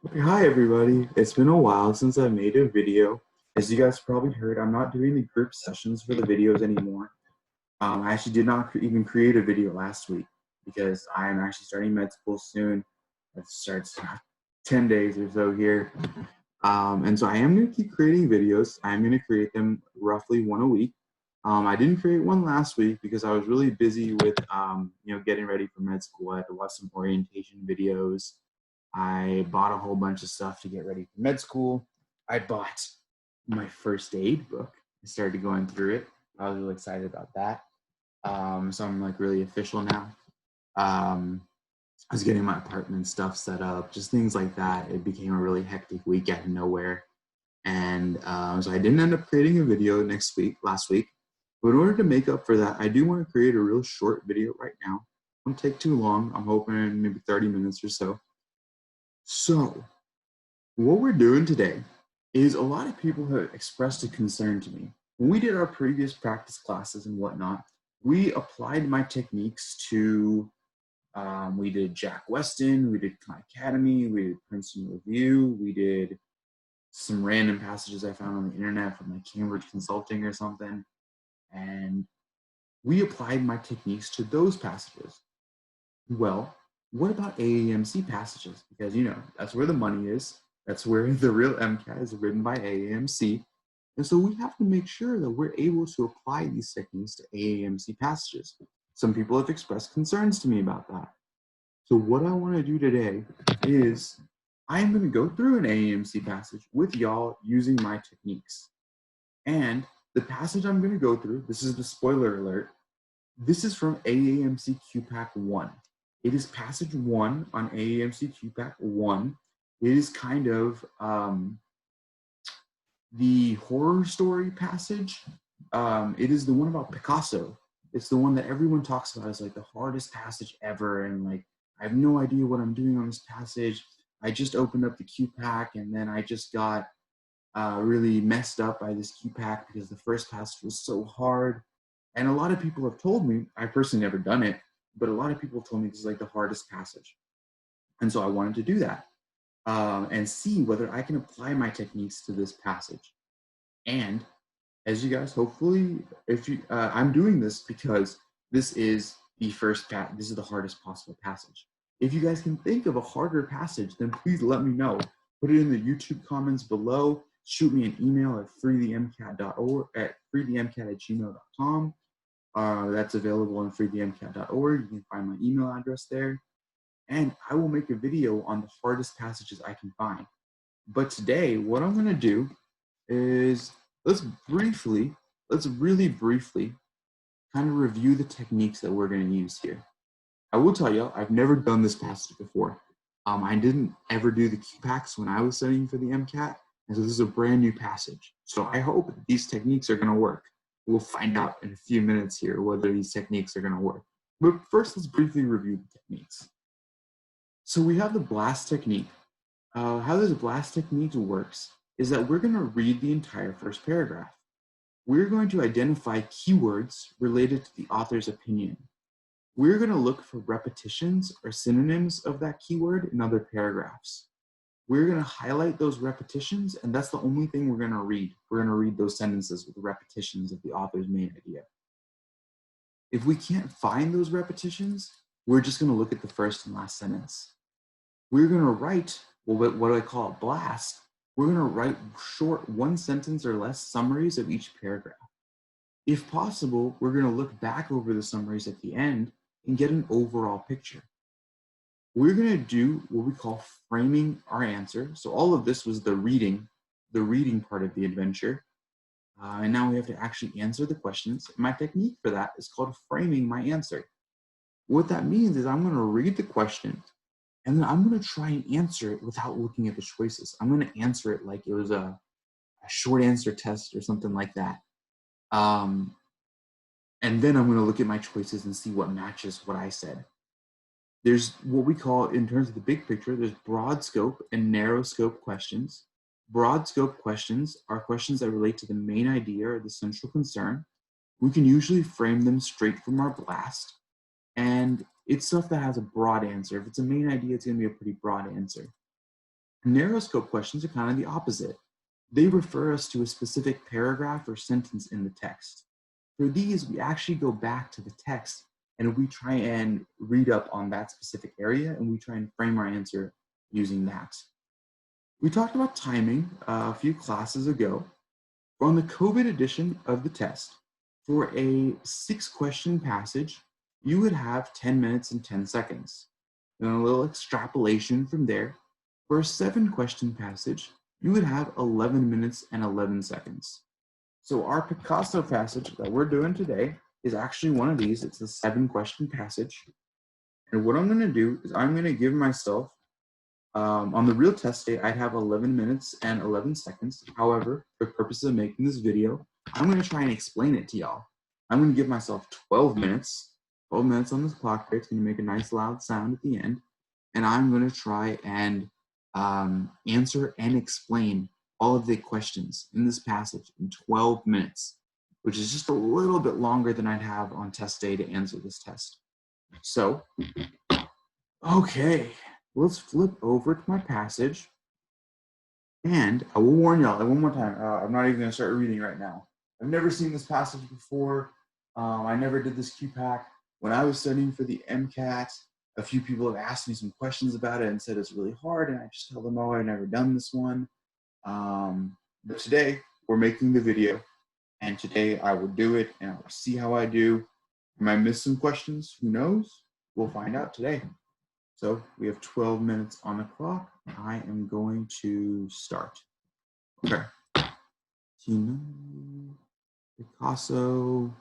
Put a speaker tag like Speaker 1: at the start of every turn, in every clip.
Speaker 1: Okay, hi everybody. It's been a while since I made a video. As you guys probably heard, I'm not doing the group sessions for the videos anymore. I actually did not even create a video last week because I'm actually starting med school soon. It starts 10 days or so here. And so I am going to keep creating videos. I'm going to create them roughly one a week. I didn't create one last week because I was really busy with, getting ready for med school. I had to watch some orientation videos. I bought a whole bunch of stuff to get ready for med school. I bought my first aid book. I started going through it. I was really excited about that. So I'm like really official now. Um, I was getting my apartment stuff set up, just things like that. It became a really hectic week out of nowhere. And so I didn't end up creating a video last week. But in order to make up for that, I do want to create a real short video right now. It won't take too long. I'm hoping maybe 30 minutes or so. So what we're doing today is a lot of people have expressed a concern to me. When we did our previous practice classes and whatnot, we applied my techniques to, we did Jack Weston, we did Khan Academy, we did Princeton Review, we did some random passages I found on the internet from like Cambridge Consulting or something. And we applied my techniques to those passages. Well, what about AAMC passages? Because, that's where the money is. That's where the real MCAT is written by AAMC. And so we have to make sure that we're able to apply these techniques to AAMC passages. Some people have expressed concerns to me about that. So what I want to do today is I'm going to go through an AAMC passage with y'all using my techniques. And the passage I'm going to go through, this is the spoiler alert, this is from AAMC QPAC 1. It is passage 1 on AAMC QPAC 1. It is kind of the horror story passage. It is the one about Picasso. It's the one that everyone talks about as like the hardest passage ever. And like, I have no idea what I'm doing on this passage. I just opened up the QPAC and then I just got really messed up by this QPAC because the first passage was so hard. And a lot of people have told me, I personally never done it, but a lot of people have told me this is like the hardest passage. And so I wanted to do that and see whether I can apply my techniques to this passage. And as you guys, hopefully, I'm doing this because this is the this is the hardest possible passage. If you guys can think of a harder passage, then please let me know. Put it in the YouTube comments below. Shoot me an email at freethemcat.org at freethemcat@gmail.com. That's available on freethemcat.org. You can find my email address there. And I will make a video on the hardest passages I can find. But today, what I'm going to do is let's really briefly kind of review the techniques that we're going to use here. I will tell you, I've never done this passage before. I didn't ever do the QPACs when I was studying for the MCAT, and so this is a brand new passage. So I hope these techniques are going to work. We'll find out in a few minutes here whether these techniques are going to work. But first, let's briefly review the techniques. So we have the blast technique. How this blast technique works is that we're going to read the entire first paragraph. We're going to identify keywords related to the author's opinion. We're going to look for repetitions or synonyms of that keyword in other paragraphs. We're going to highlight those repetitions, and that's the only thing we're going to read. We're going to read those sentences with repetitions of the author's main idea. If we can't find those repetitions, we're just going to look at the first and last sentence. We're going to write, well, what do I call it, blast. We're going to write short 1 sentence or less summaries of each paragraph. If possible, we're going to look back over the summaries at the end and get an overall picture. We're going to do what we call framing our answer. So all of this was the reading part of the adventure. And now we have to actually answer the questions. My technique for that is called framing my answer. What that means is I'm going to read the question and then I'm going to try and answer it without looking at the choices. I'm going to answer it like it was a short answer test or something like that. And then I'm going to look at my choices and see what matches what I said. There's what we call, in terms of the big picture, there's broad scope and narrow scope questions. Broad scope questions are questions that relate to the main idea or the central concern. We can usually frame them straight from our blast. And it's stuff that has a broad answer. If it's a main idea, it's going to be a pretty broad answer. Narrow scope questions are kind of the opposite. They refer us to a specific paragraph or sentence in the text. For these, we actually go back to the text and we try and read up on that specific area and we try and frame our answer using that. We talked about timing a few classes ago. On the COVID edition of the test, for a 6-question passage, you would have 10 minutes and 10 seconds. Then a little extrapolation from there. For a 7-question passage, you would have 11 minutes and 11 seconds. So our Picasso passage that we're doing today is actually one of these. It's a 7-question passage. And what I'm going to do is I'm going to give myself, on the real test day, I'd have 11 minutes and 11 seconds. However, for the purposes of making this video, I'm going to try and explain it to y'all. I'm going to give myself 12 minutes. 12 minutes on this clock there. It's going to make a nice loud sound at the end. And I'm going to try and answer and explain all of the questions in this passage in 12 minutes, which is just a little bit longer than I'd have on test day to answer this test. So, okay, let's flip over to my passage. And I will warn y'all one more time, I'm not even going to start reading right now. I've never seen this passage before. I never did this QPAC. When I was studying for the MCAT, a few people have asked me some questions about it and said it's really hard, and I just tell them, oh, I've never done this one. But today, we're making the video, and today I will do it, and I'll see how I do. Am I missing some questions? Who knows? We'll find out today. So we have 12 minutes on the clock. I am going to start. Okay. Picasso.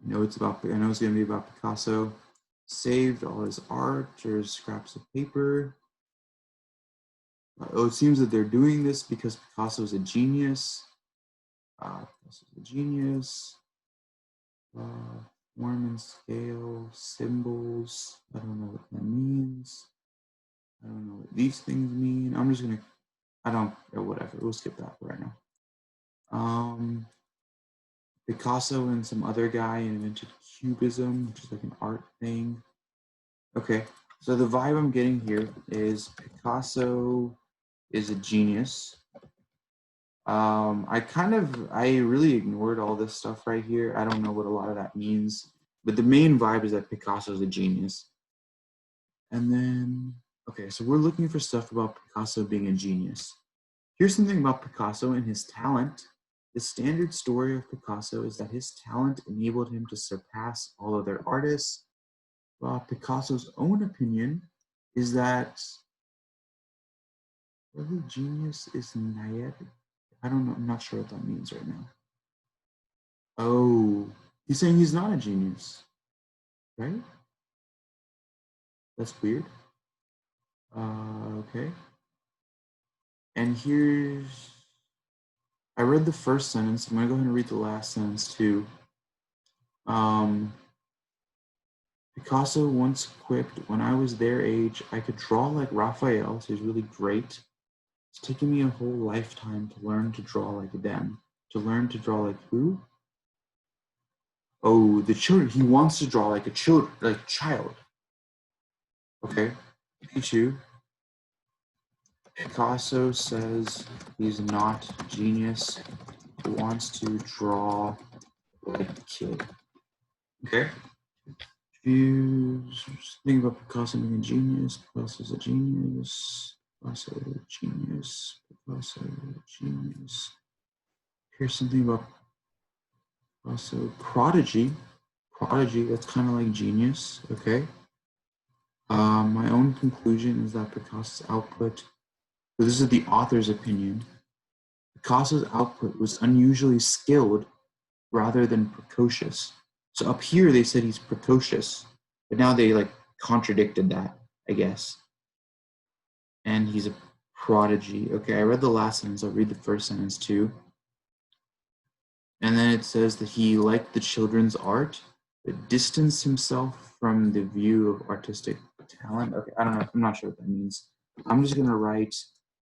Speaker 1: I know it's going to be about Picasso. Saved all his art or scraps of paper. Oh, it seems that they're doing this because Picasso is a genius. Picasso's a genius. Form and scale, symbols. I don't know what that means. I don't know what these things mean. I'm just gonna, whatever. We'll skip that for right now. Picasso and some other guy invented Cubism, which is like an art thing. Okay, so the vibe I'm getting here is Picasso is a genius. I really ignored all this stuff right here. I don't know what a lot of that means, but the main vibe is that Picasso is a genius. And then, okay, so we're looking for stuff about Picasso being a genius. Here's something about Picasso and his talent. The standard story of Picasso is that his talent enabled him to surpass all other artists. Picasso's own opinion is that every genius is naive. I don't know, I'm not sure what that means right now. Oh, he's saying he's not a genius, right? That's weird. Okay. And I read the first sentence. I'm gonna go ahead and read the last sentence too. Picasso once quipped, when I was their age, I could draw like Raphael, so he's really great. It's taken me a whole lifetime to learn to draw like them. To learn to draw like who? Oh, the children. He wants to draw like a child. Okay, me too. Picasso says he's not a genius. He wants to draw like a kid. Okay. Think about Picasso being a genius. Picasso's a genius. Picasso, genius. Picasso, genius. Here's something about Picasso. Prodigy. Prodigy, that's kind of like genius. Okay. My own conclusion is that Picasso's output, so this is the author's opinion, Picasso's output was unusually skilled rather than precocious. So up here they said he's precocious, but now they like contradicted that, I guess. And he's a prodigy. Okay, I read the last sentence. I'll read the first sentence too. And then it says that he liked the children's art, but distanced himself from the view of artistic talent. Okay, I don't know. I'm not sure what that means. I'm just gonna write.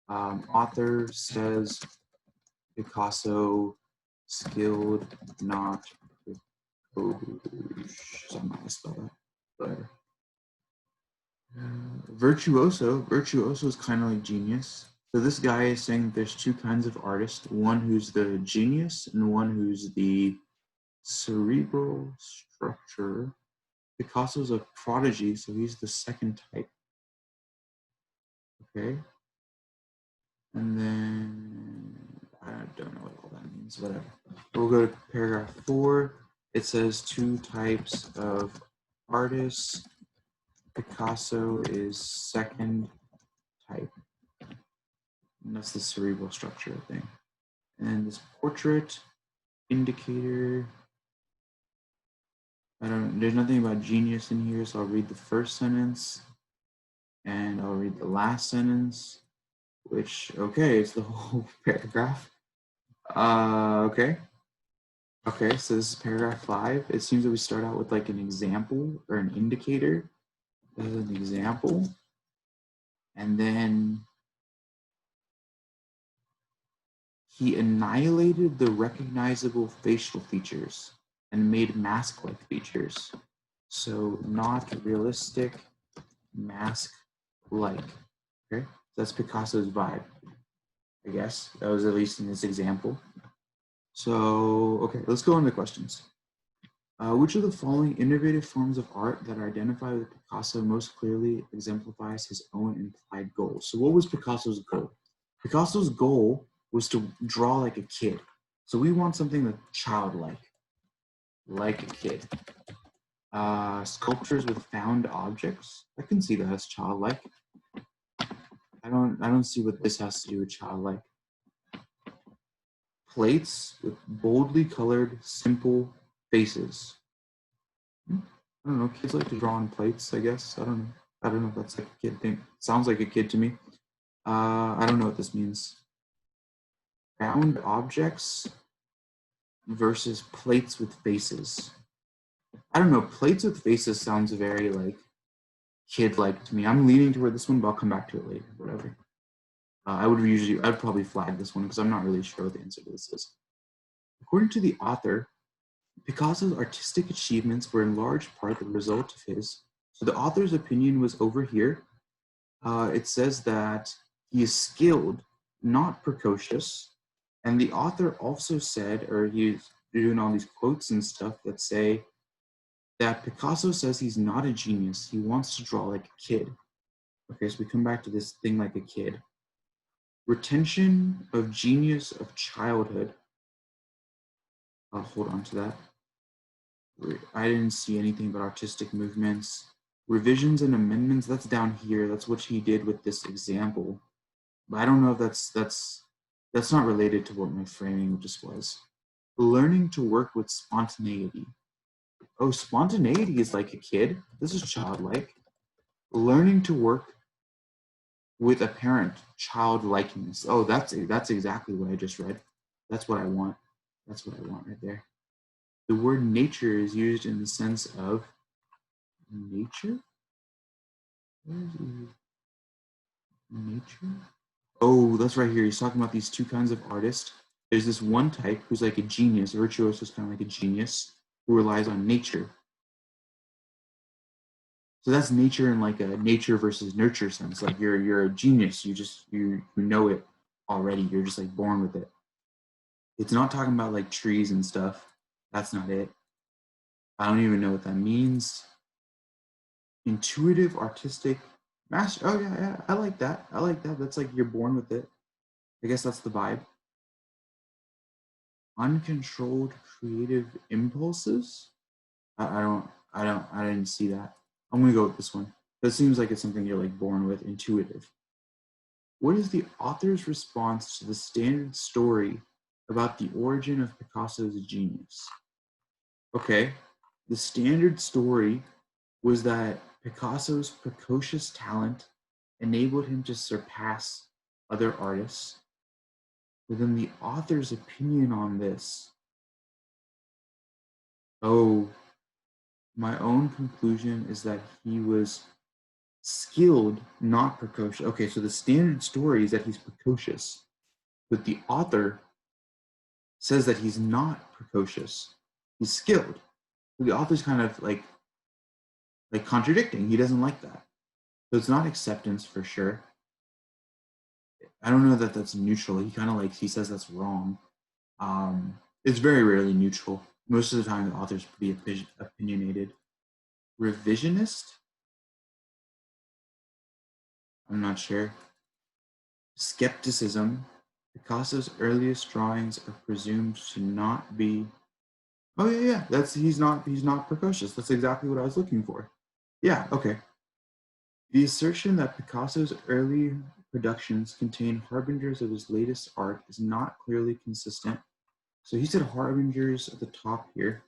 Speaker 1: Author says Picasso skilled, not precocious. I'm not gonna spell that. Whatever. Virtuoso. Virtuoso is kind of like genius. So this guy is saying that there's two kinds of artists, one who's the genius and one who's the cerebral structure. Picasso's a prodigy, so he's the second type. Okay. And then I don't know what all that means, whatever. We'll go to paragraph 4. It says two types of artists. Picasso is second type. And that's the cerebral structure thing. And this portrait indicator, there's nothing about genius in here, so I'll read the first sentence and I'll read the last sentence, which, okay, it's the whole paragraph. Okay, so this is paragraph 5. It seems that we start out with like an example or an indicator as an example, and then he annihilated the recognizable facial features and made mask-like features. So not realistic, mask-like. Okay, that's Picasso's vibe, I guess. That was at least in this example. So, okay, let's go on to questions. Which of the following innovative forms of art that are identified with Picasso most clearly exemplifies his own implied goal? So what was Picasso's goal? Picasso's goal was to draw like a kid. So we want something that's childlike, like a kid. Sculptures with found objects. I can see that as childlike. I don't see what this has to do with childlike. Plates with boldly colored, simple faces. I don't know. Kids like to draw on plates, I guess. I don't know if that's like a kid thing. Sounds like a kid to me. I don't know what this means. Found objects versus plates with faces. I don't know. Plates with faces sounds very like kid-like to me. I'm leaning toward this one, but I'll come back to it later. Whatever. I'd probably flag this one because I'm not really sure what the answer to this is. According to the author, Picasso's artistic achievements were in large part the result of his. So the author's opinion was over here. It says that he is skilled, not precocious. And the author also said, or he's doing all these quotes and stuff that say that Picasso says he's not a genius. He wants to draw like a kid. Okay, so we come back to this thing like a kid. Retention of genius of childhood. I'll hold on to that. I didn't see anything about artistic movements. Revisions and amendments, that's down here. That's what he did with this example. But I don't know if that's not related to what my framing just was. Learning to work with spontaneity. Oh, spontaneity is like a kid. This is childlike. Learning to work with apparent childlikeness. Oh, that's exactly what I just read. That's what I want. That's what I want right there. The word nature is used in the sense of nature. Nature? Oh, that's right here. He's talking about these two kinds of artists. There's this one type who's like a genius. A virtuoso is kind of like a genius who relies on nature. So that's nature in like a nature versus nurture sense. Like you're a genius. You know it already. You're just like born with it. It's not talking about like trees and stuff. That's not it. I don't even know what that means. Intuitive, artistic, master. Oh yeah, I like that. I like that. That's like you're born with it. I guess that's the vibe. Uncontrolled creative impulses. I didn't see that. I'm gonna go with this one. That seems like it's something you're like born with. Intuitive. What is the author's response to the standard story about the origin of Picasso's genius? Okay, the standard story was that Picasso's precocious talent enabled him to surpass other artists. But then the author's opinion on this. Oh, my own conclusion is that he was skilled, not precocious. Okay, so the standard story is that he's precocious, but the author says that he's not precocious. He's skilled. The author's kind of like contradicting. He doesn't like that. So it's not acceptance for sure. I don't know that that's neutral. He kind of like, he says that's wrong. It's very rarely neutral. Most of the time, the author's pretty opinionated. Revisionist? I'm not sure. Skepticism. Picasso's earliest drawings are presumed to not be. Oh yeah. That's he's not precocious. That's exactly what I was looking for. Yeah. Okay. The assertion that Picasso's early productions contain harbingers of his latest art is not clearly consistent. So he said harbingers at the top here.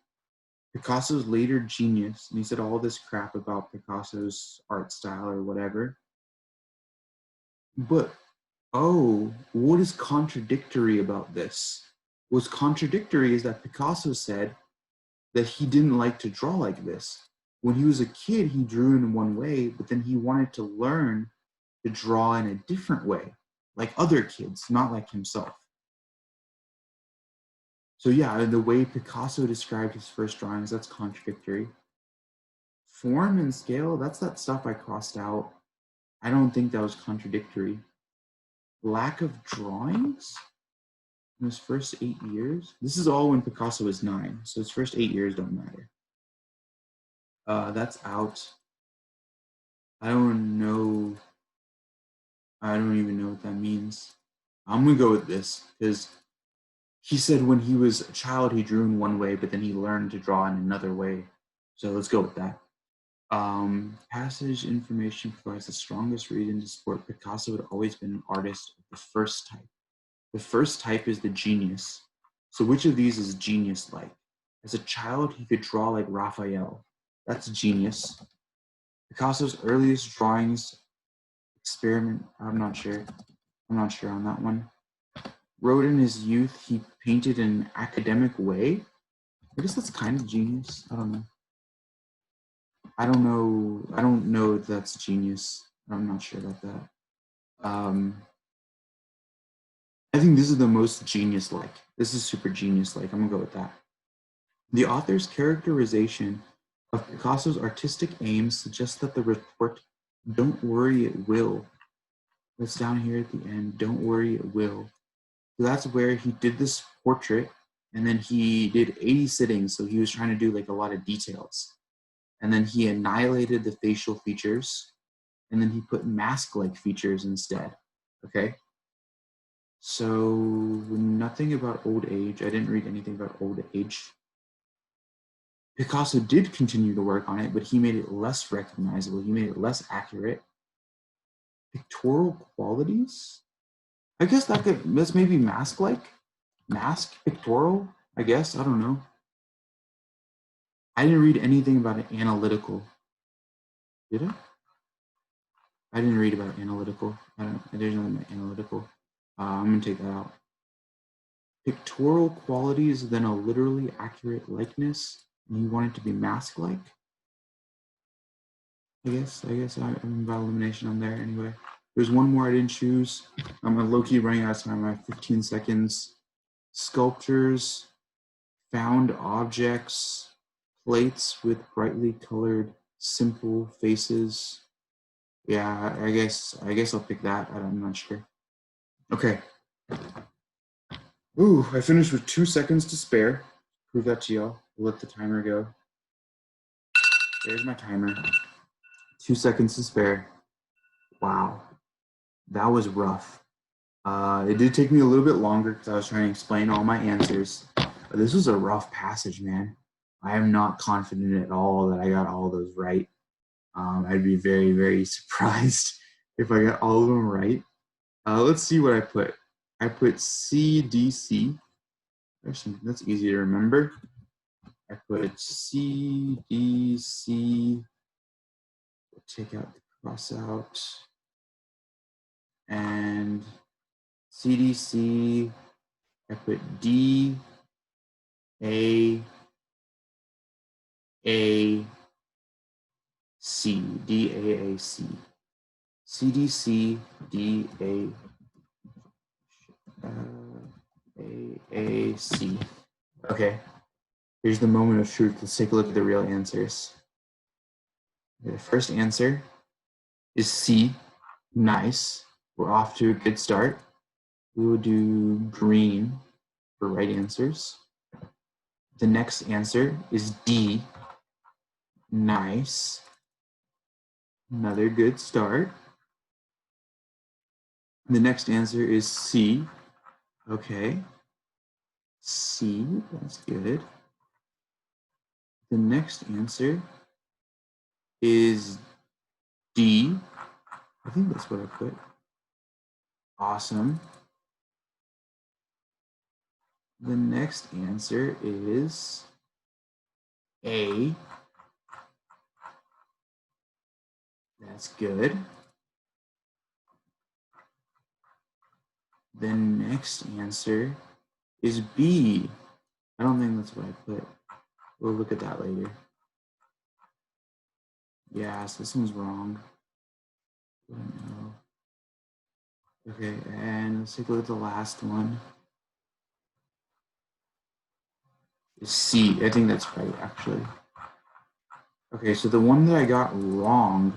Speaker 1: Picasso's later genius, and he said all this crap about Picasso's art style or whatever. But oh, what is contradictory about this? What's contradictory is that Picasso said that he didn't like to draw like this. When he was a kid, he drew in one way, but then he wanted to learn to draw in a different way, like other kids, not like himself. So yeah, the way Picasso described his first drawings, that's contradictory. Form and scale, that's that stuff I crossed out. I don't think that was contradictory. Lack of drawings in his first 8 years. This is all when Picasso was 9, so his first 8 years don't matter. That's out. I don't know. I don't even know what that means. I'm gonna go with this because he said when he was a child he drew in one way, but then he learned to draw in another way. So let's go with that. Passage information provides the strongest reason to support Picasso had always been an artist of the first type. The first type is the genius. So which of these is genius-like? As a child, he could draw like Raphael. That's genius. Picasso's earliest drawings experiment. I'm not sure on that one. Wrote in his youth, he painted in an academic way. I guess that's kind of genius. I don't know. I don't know if that's genius. I'm not sure about that. I think this is the most genius-like. This is super genius-like. I'm gonna go with that. The author's characterization of Picasso's artistic aims suggests that the retort, "Don't worry, it will." That's down here at the end. "Don't worry, it will." So that's where he did this portrait, and then he did 80 sittings. So he was trying to do like a lot of details, and then he annihilated the facial features, and then he put mask-like features instead. Okay. So nothing about old age. I didn't read anything about old age. Picasso did continue to work on it, but he made it less recognizable. He made it less accurate. Pictorial qualities? I guess that's maybe mask-like. Mask, pictorial, I guess. I don't know. I didn't read anything about it analytical. Did I? I didn't read about analytical. There's nothing about analytical. I'm gonna take that out. Pictorial qualities, then a literally accurate likeness. And you want it to be mask-like? I guess I'm by elimination on there anyway. There's one more I didn't choose. I'm low-key running out of time. I have 15 seconds. Sculptures, found objects, plates with brightly colored, simple faces. Yeah, I guess I'll pick that. I'm not sure. Okay. Ooh, I finished with 2 seconds to spare. Prove that to y'all. We'll let the timer go. There's my timer. 2 seconds to spare. Wow, that was rough. It did take me a little bit longer because I was trying to explain all my answers. But this was a rough passage, man. I am not confident at all that I got all those right. I'd be very, very surprised if I got all of them right. Let's see what I put. I put CDC. There's something that's easy to remember. I put CDC. Take out the cross out. And CDC. I put D A A C. DAAC. CDC DAAC. Okay. Here's the moment of truth. Let's take a look at the real answers. Okay, the first answer is C. Nice. We're off to a good start. We will do green for right answers. The next answer is D. Nice. Another good start. The next answer is C. Okay. C, that's good. The next answer is D. I think that's what I put. Awesome. The next answer is A. That's good. The next answer is B. I don't think that's what I put. We'll look at that later. Yeah, so this one's wrong. No. Okay, and let's take a look at the last one. It's C. I think that's right, actually. Okay, so the one that I got wrong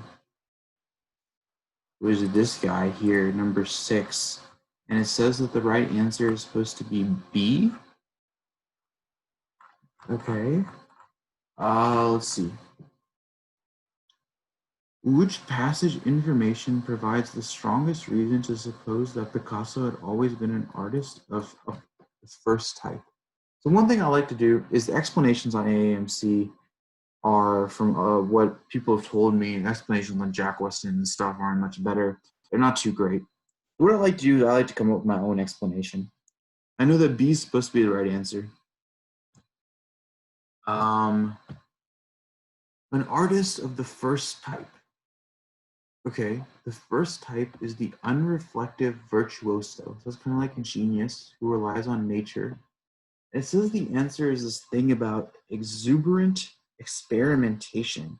Speaker 1: was this guy here, number 6. And it says that the right answer is supposed to be B. Okay. Let's see. Which passage information provides the strongest reason to suppose that Picasso had always been an artist of the first type? So one thing I like to do is the explanations on AAMC are from what people have told me, and explanations on Jack Weston and stuff aren't much better. They're not too great. What I like to do is I like to come up with my own explanation. I know that B is supposed to be the right answer. An artist of the first type. Okay, the first type is the unreflective virtuoso. So it's kind of like a genius who relies on nature. It says the answer is this thing about exuberant experimentation.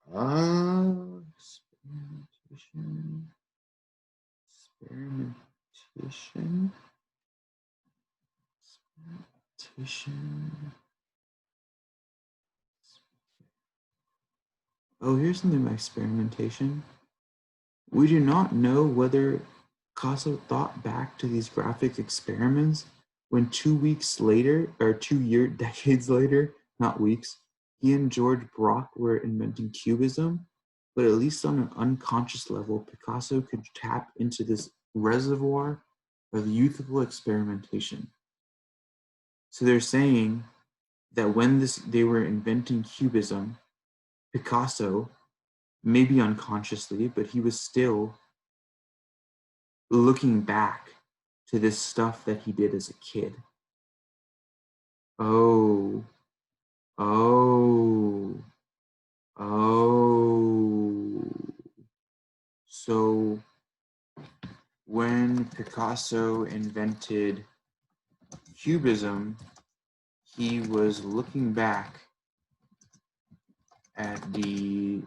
Speaker 1: Experimentation. Oh, here's something about experimentation. We do not know whether Picasso thought back to these graphic experiments when 2 weeks later, or decades later, not weeks, he and George Braque were inventing Cubism, but at least on an unconscious level, Picasso could tap into this reservoir of youthful experimentation. So they're saying that when they were inventing Cubism, Picasso, maybe unconsciously, but he was still looking back to this stuff that he did as a kid. Oh. So when Picasso invented Cubism, he was looking back at the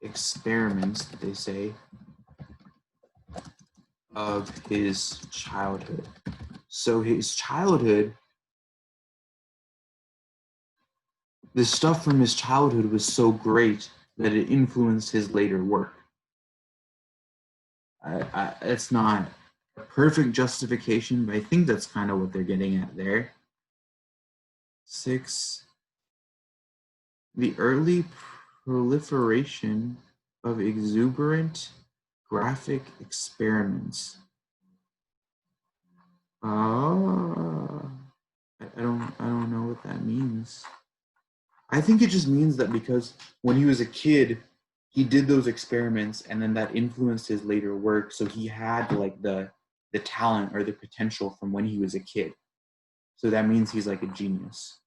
Speaker 1: experiments, they say, of his childhood. So his childhood, the stuff from his childhood was so great that it influenced his later work. It's not a perfect justification, but I think that's kind of what they're getting at there. 6, the early proliferation of exuberant graphic experiments. I don't know what that means. I think it just means that because when he was a kid, he did those experiments and then that influenced his later work. So he had like the talent or the potential from when he was a kid. So that means he's like a genius.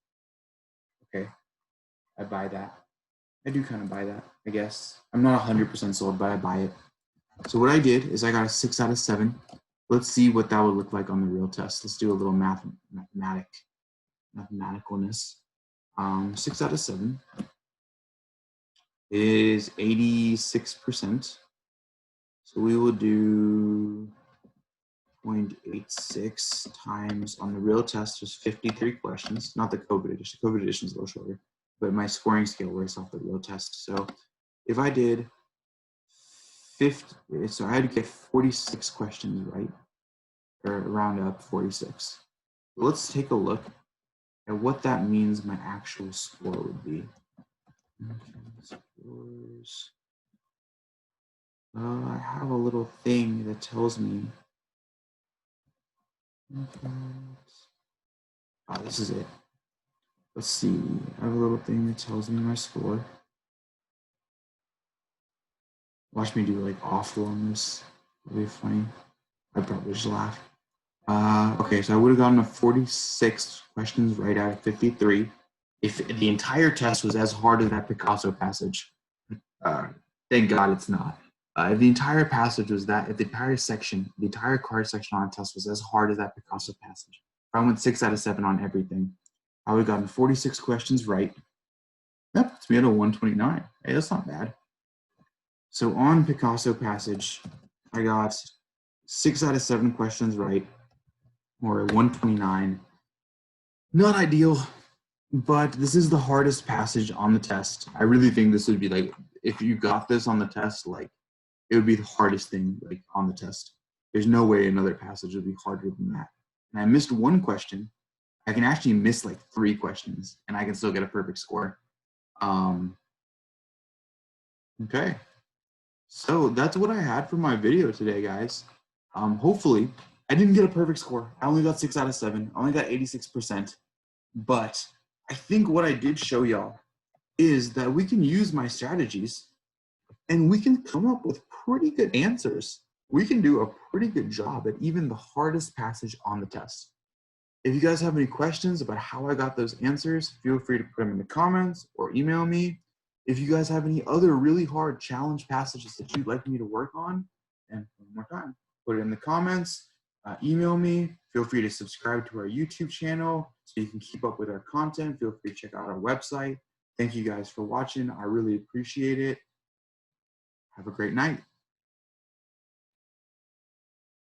Speaker 1: Okay, I buy that. I do kind of buy that, I guess. I'm not 100% sold, but I buy it. So what I did is I got a 6 out of 7. Let's see what that would look like on the real test. Let's do a little mathematicalness. 6 out of 7 is 86%. So we will do 0.86 times on the real test. There's 53 questions, not the COVID edition. The COVID edition is a little shorter, but my scoring scale works off the real test. So if I did so I had to get 46 questions right, or round up 46. Let's take a look at what that means my actual score would be. Scores. I have a little thing that tells me. Oh, this is it. Let's see. I have a little thing that tells me my score. Watch me do like awful on this. It'll be funny. I'd probably just laugh. Okay, so I would have gotten a 46 questions right out of 53 if the entire test was as hard as that Picasso passage. Thank God it's not. If the entire passage was that, if the entire section, the entire card section on a test was as hard as that Picasso passage, if I went 6 out of 7 on everything, I would have gotten 46 questions right. That puts me at a 129. Hey, that's not bad. So on Picasso passage, I got 6 out of 7 questions right, or a 129. Not ideal, but this is the hardest passage on the test. I really think this would be like, if you got this on the test, like, it would be the hardest thing like on the test. There's no way another passage would be harder than that. And I missed one question. I can actually miss like 3 questions and I can still get a perfect score. Okay. So that's what I had for my video today, guys. Hopefully, I didn't get a perfect score. I only got 6 out of 7. I only got 86%. But I think what I did show y'all is that we can use my strategies and we can come up with pretty good answers. We can do a pretty good job at even the hardest passage on the test. If you guys have any questions about how I got those answers, feel free to put them in the comments or email me. If you guys have any other really hard challenge passages that you'd like me to work on, and one more time, put it in the comments, email me. Feel free to subscribe to our YouTube channel so you can keep up with our content. Feel free to check out our website. Thank you guys for watching. I really appreciate it. Have a great night.